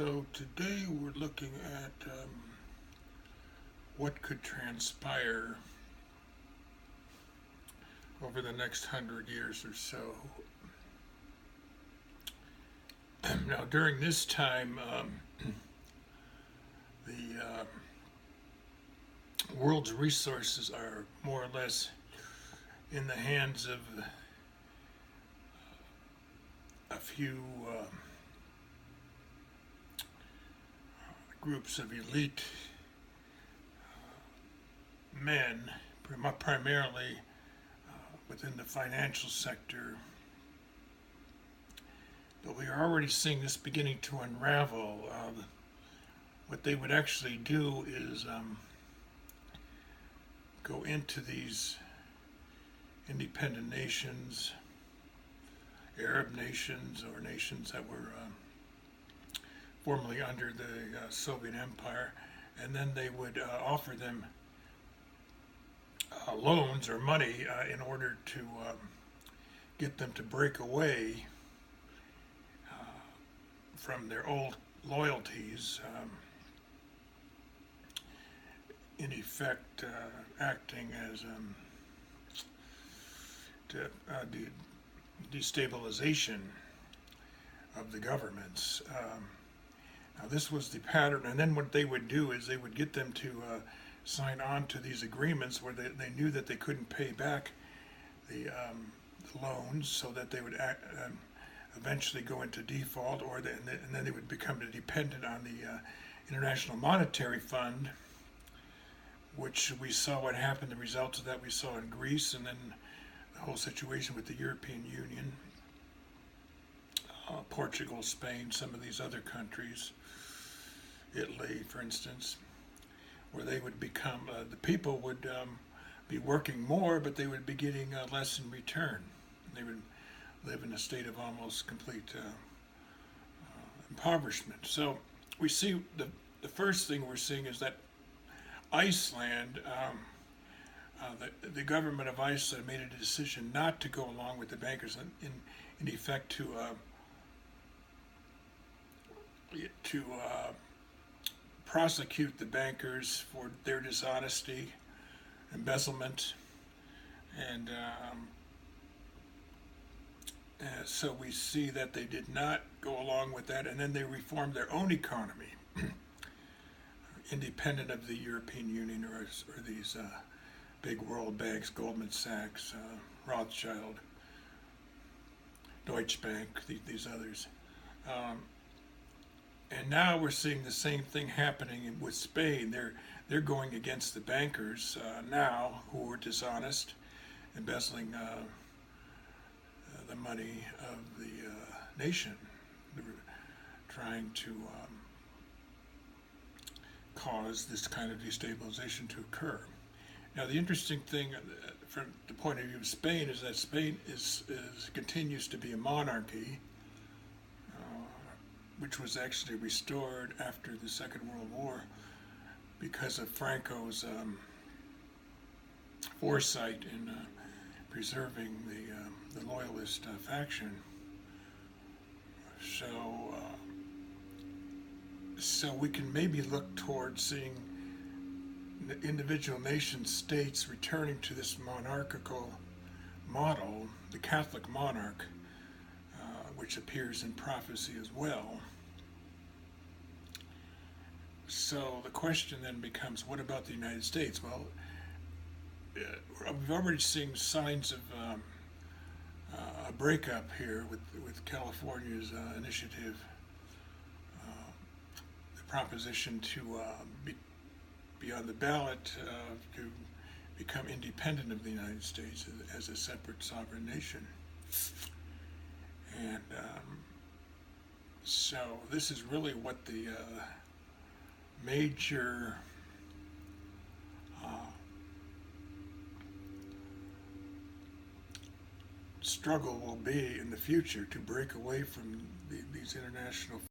So today we're looking at what could transpire over the next 100 years or so. Now, during this time, the world's resources are more or less in the hands of a few groups of elite men, primarily within the financial sector. But we are already seeing this beginning to unravel. What they would actually do is go into these independent nations, Arab nations, or nations that were formerly under the Soviet Empire, and then they would offer them loans or money in order to get them to break away from their old loyalties, in effect acting as destabilization of the governments. Now this was the pattern, and then what they would do is they would get them to sign on to these agreements where they knew that they couldn't pay back the loans, so that they would eventually go into default, and then they would become dependent on the International Monetary Fund, which we saw what happened. The results of that we saw in Greece, and then the whole situation with the European Union, Portugal, Spain, some of these other countries, Italy, for instance, where they would become, the people would be working more, but they would be getting less in return. They would live in a state of almost complete impoverishment. So we see the first thing we're seeing is that Iceland, the government of Iceland made a decision not to go along with the bankers, in effect to prosecute the bankers for their dishonesty, embezzlement, and so we see that they did not go along with that, and then they reformed their own economy, independent of the European Union or these big world banks, Goldman Sachs, Rothschild, Deutsche Bank, these others. And now we're seeing the same thing happening with Spain. They're going against the bankers now, who were dishonest, embezzling the money of the nation. They were trying to cause this kind of destabilization to occur. Now, the interesting thing from the point of view of Spain is that Spain continues to be a monarchy, which was actually restored after the Second World War because of Franco's foresight in preserving the loyalist faction. So we can maybe look towards seeing the individual nation states returning to this monarchical model, the Catholic monarch, which appears in prophecy as well. So the question then becomes, what about the United States? Well, we've already seen signs of a breakup here with California's initiative, the proposition to be on the ballot to become independent of the United States as a separate sovereign nation. And so this is really what the major struggle will be in the future, to break away from these international